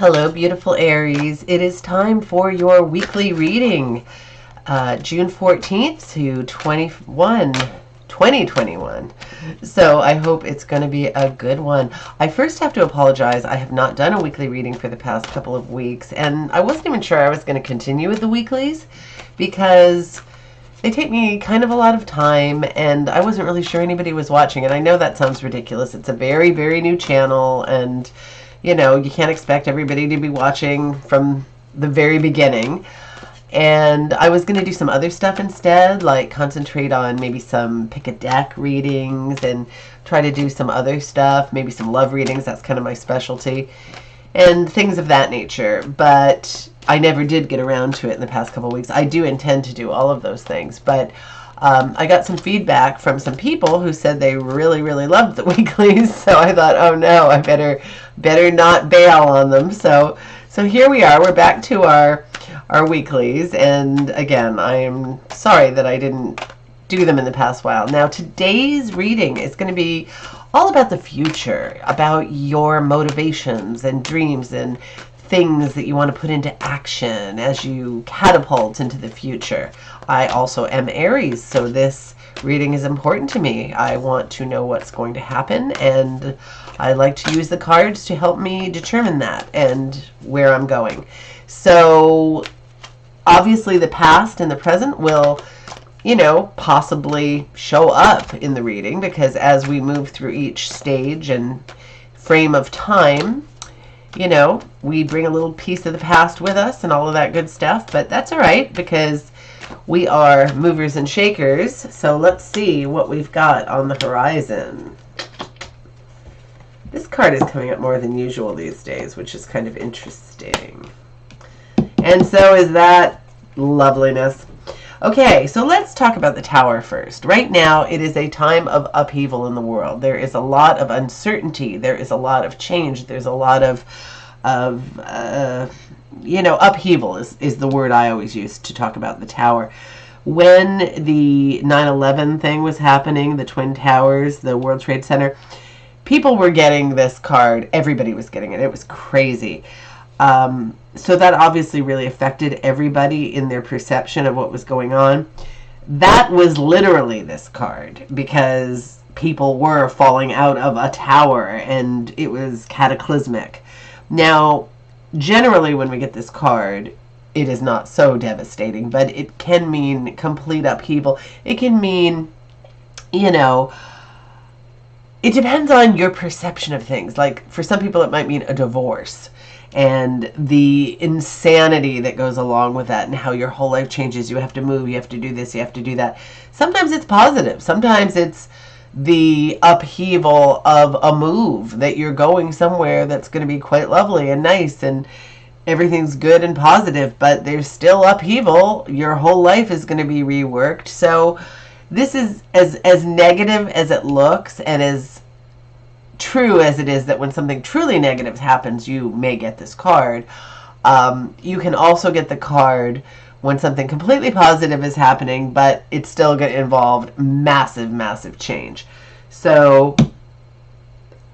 Hello, beautiful Aries. It is time for your weekly reading, June 14th to 2021. So I hope it's going to be a good one. I first have to apologize. I have not done a weekly reading for the past couple of weeks, and I wasn't even sure I was going to continue with the weeklies because they take me kind of a lot of time, and I wasn't really sure anybody was watching. And I know that sounds ridiculous. It's a very, very new channel, and you know, you can't expect everybody to be watching from the very beginning. And I was going to do some other stuff instead, like concentrate on maybe some pick a deck readings and try to do some other stuff, maybe some love readings. That's kind of my specialty, and things of that nature. But I never did get around to it in the past couple of weeks. I do intend to do all of those things, but I got some feedback from some people who said they really, really loved the weeklies. So I thought, oh no, I better not bail on them. So here we are. We're back to our weeklies, and again, I am sorry that I didn't do them in the past while. Now today's reading is going to be all about the future, about your motivations and dreams and things that you want to put into action as you catapult into the future. I also am Aries, so this reading is important to me. I want to know what's going to happen, and I like to use the cards to help me determine that and where I'm going. So obviously the past and the present will, you know, possibly show up in the reading, because as we move through each stage and frame of time, you know, we bring a little piece of the past with us and all of that good stuff. But that's all right, because we are movers and shakers. So let's see what we've got on the horizon. This card is coming up more than usual these days, which is kind of interesting. And so is that loveliness. Okay, so let's talk about the Tower first. Right now, it is a time of upheaval in the world. There is a lot of uncertainty. There is a lot of change. There's a lot of you know, upheaval is the word I always use to talk about the Tower. When the 9/11 thing was happening, the Twin Towers, the World Trade Center, people were getting this card. Everybody was getting it. It was crazy. So that obviously really affected everybody in their perception of what was going on. That was literally this card, because people were falling out of a tower and it was cataclysmic. Now, generally when we get this card, it is not so devastating, but it can mean complete upheaval. It can mean, you know, it depends on your perception of things. Like for some people it might mean a divorce, and the insanity that goes along with that, and how your whole life changes. You have to move, you have to do this, you have to do that. Sometimes it's positive. Sometimes it's the upheaval of a move, that you're going somewhere that's going to be quite lovely and nice and everything's good and positive, but there's still upheaval. Your whole life is going to be reworked. So this is as negative as it looks, and as true as it is that when something truly negative happens, you may get this card. You can also get the card when something completely positive is happening, but it's still going to involve massive, massive change. So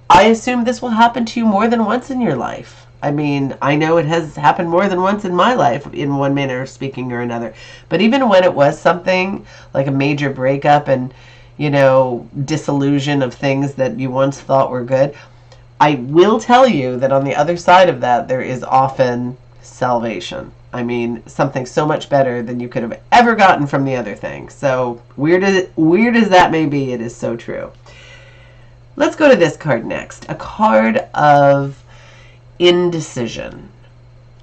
I assume this will happen to you more than once in your life. I mean, I know it has happened more than once in my life, in one manner of speaking or another. But even when it was something like a major breakup and, you know, disillusion of things that you once thought were good, I will tell you that on the other side of that, there is often salvation. I mean, something so much better than you could have ever gotten from the other thing. So weird as that may be, it is so true. Let's go to this card next. A card of indecision.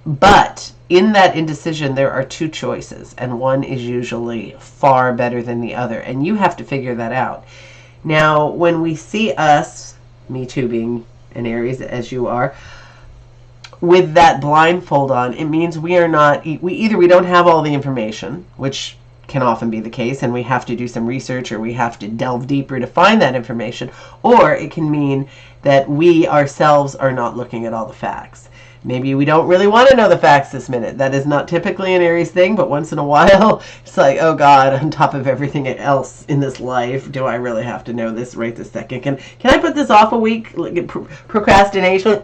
But in that indecision, there are two choices, and one is usually far better than the other, and you have to figure that out. Now, when we see us, me too being an Aries as you are, with that blindfold on, it means we are not, we don't have all the information, which can often be the case, and we have to do some research or we have to delve deeper to find that information. Or it can mean that we ourselves are not looking at all the facts. Maybe we don't really want to know the facts this minute. That is not typically an Aries thing, but once in a while, it's like, oh God, on top of everything else in this life, do I really have to know this right this second? Can I put this off a week? Procrastination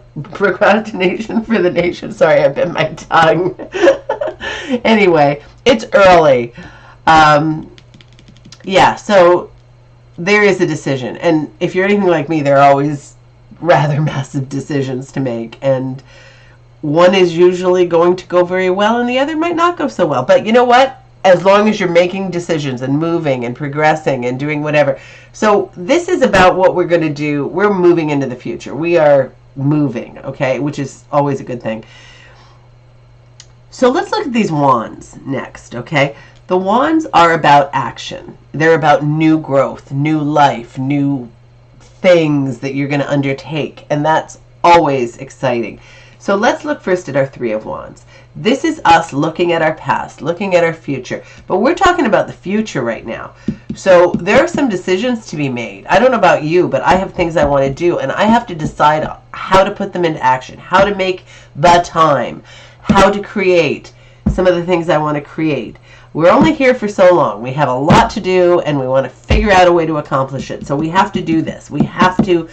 for the nation. Sorry, I bit my tongue. Anyway, it's early. Yeah, so there is a decision. And if you're anything like me, there are always rather massive decisions to make. And one is usually going to go very well and the other might not go so well. But you know what? As long as you're making decisions and moving and progressing and doing whatever. So this is about what we're going to do. We're moving into the future. We are moving, okay? Which is always a good thing. So let's look at these wands next, okay? The wands are about action. They're about new growth, new life, new things that you're going to undertake. And that's always exciting. So let's look first at our Three of Wands. This is us looking at our past, looking at our future. But we're talking about the future right now. So there are some decisions to be made. I don't know about you, but I have things I want to do. And I have to decide how to put them into action, how to make the time, how to create some of the things I want to create. We're only here for so long. We have a lot to do, and we want to figure out a way to accomplish it. So we have to do this. We have to...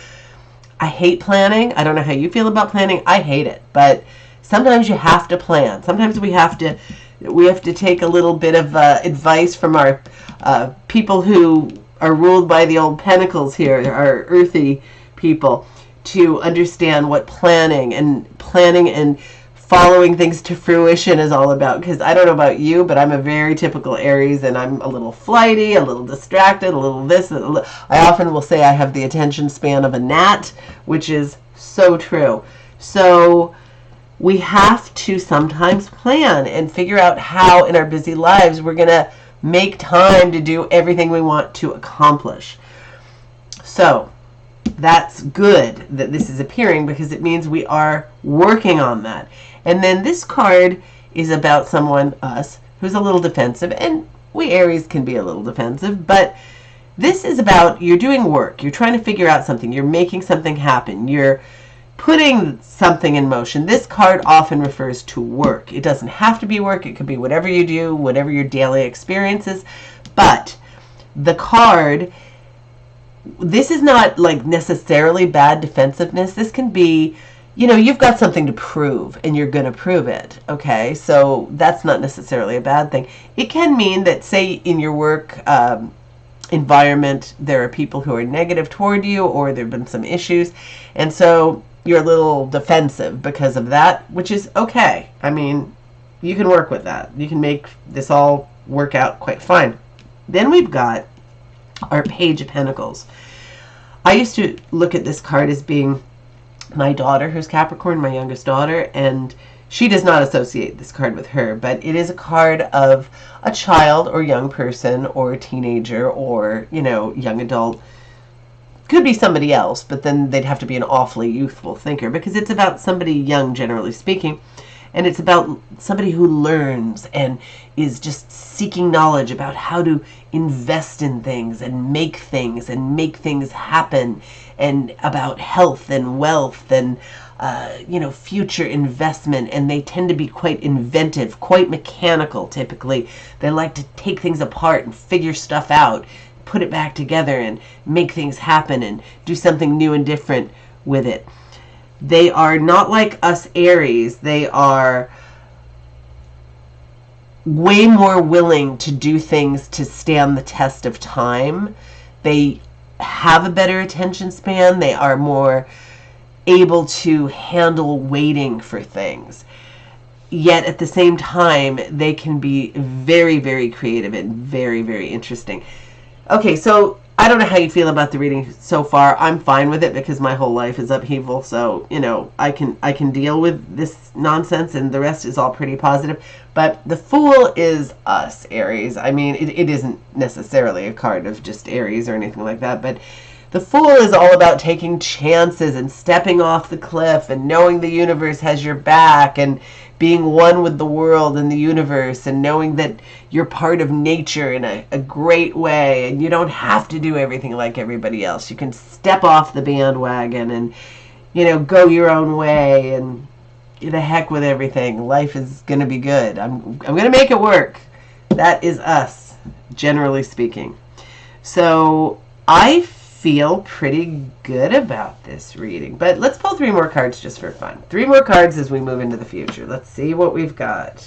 I hate planning. I don't know how you feel about planning. I hate it. But sometimes you have to plan. Sometimes we have to take a little bit of advice from our people who are ruled by the old pentacles here, our earthy people, to understand what planning and following things to fruition is all about. Because I don't know about you, but I'm a very typical Aries, and I'm a little flighty, a little distracted, a little this. I often will say I have the attention span of a gnat, which is so true. So we have to sometimes plan and figure out how in our busy lives we're going to make time to do everything we want to accomplish. So that's good that this is appearing, because it means we are working on that. And then this card is about someone, us, who's a little defensive. And we Aries can be a little defensive. But this is about you're doing work. You're trying to figure out something. You're making something happen. You're putting something in motion. This card often refers to work. It doesn't have to be work. It could be whatever you do, whatever your daily experience is. But the card... this is not like necessarily bad defensiveness. This can be, you've got something to prove and you're going to prove it. Okay. So that's not necessarily a bad thing. It can mean that, say, in your work environment, there are people who are negative toward you, or there have been some issues. And so you're a little defensive because of that, which is okay. I mean, you can work with that. You can make this all work out quite fine. Then we've got our Page of Pentacles. I used to look at this card as being my daughter, who's Capricorn, my youngest daughter, and she does not associate this card with her, but it is a card of a child or young person or a teenager or, young adult. Could be somebody else, but then they'd have to be an awfully youthful thinker, because it's about somebody young, generally speaking. And it's about somebody who learns and is just seeking knowledge about how to invest in things and make things happen, and about health and wealth and, future investment. And they tend to be quite inventive, quite mechanical, typically. They like to take things apart and figure stuff out, put it back together and make things happen and do something new and different with it. They are not like us Aries. They are way more willing to do things to stand the test of time. They have a better attention span. They are more able to handle waiting for things. Yet at the same time, they can be very, very creative and very, very interesting. Okay, so I don't know how you feel about the reading so far. I'm fine with it because my whole life is upheaval. So, I can deal with this nonsense, and the rest is all pretty positive. But the Fool is us, Aries. I mean, it isn't necessarily a card of just Aries or anything like that. But The Fool is all about taking chances and stepping off the cliff and knowing the universe has your back and being one with the world and the universe and knowing that you're part of nature in a great way and you don't have to do everything like everybody else. You can step off the bandwagon and, go your own way and the heck with everything. Life is going to be good. I'm going to make it work. That is us, generally speaking. So I feel pretty good about this reading. But let's pull 3 more cards just for fun. 3 more cards as we move into the future. Let's see what we've got.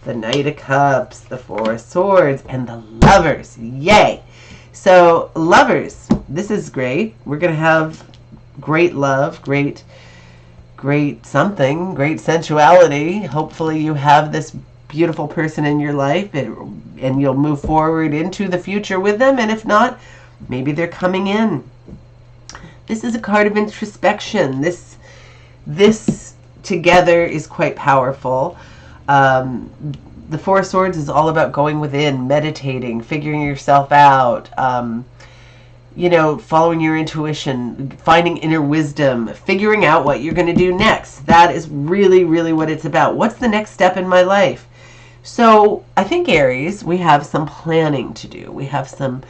The Knight of Cups, the Four of Swords, and the Lovers. Yay! So, Lovers, this is great. We're going to have great love, great something, great sensuality. Hopefully you have this beautiful person in your life and you'll move forward into the future with them. And if not, maybe they're coming in. This is a card of introspection. This together is quite powerful. The Four of Swords is all about going within, meditating, figuring yourself out, following your intuition, finding inner wisdom, figuring out what you're going to do next. That is really, really what it's about. What's the next step in my life? So I think, Aries, we have some planning to do. We have some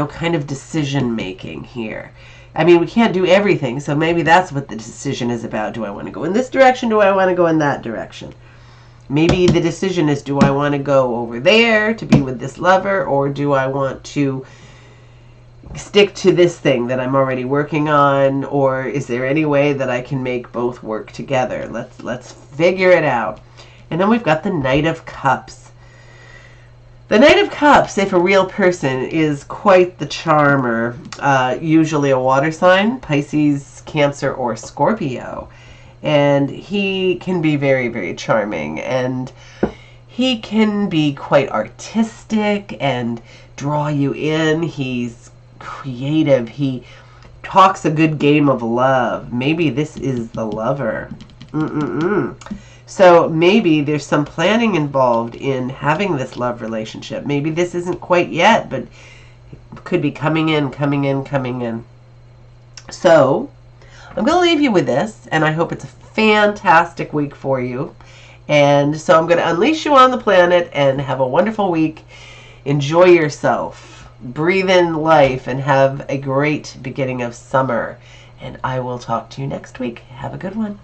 kind of decision making here. I mean, we can't do everything, so maybe that's what the decision is about. Do I want to go in this direction? Do I want to go in that direction? Maybe the decision is, do I want to go over there to be with this lover, or do I want to stick to this thing that I'm already working on, or is there any way that I can make both work together? Let's figure it out. And then we've got the Knight of Cups. The Knight of Cups, if a real person, is quite the charmer. Usually a water sign, Pisces, Cancer, or Scorpio. And he can be very, very charming. And he can be quite artistic and draw you in. He's creative. He talks a good game of love. Maybe this is the lover. So maybe there's some planning involved in having this love relationship. Maybe this isn't quite yet, but it could be coming in. So I'm going to leave you with this, and I hope it's a fantastic week for you. And so I'm going to unleash you on the planet and have a wonderful week. Enjoy yourself. Breathe in life and have a great beginning of summer. And I will talk to you next week. Have a good one.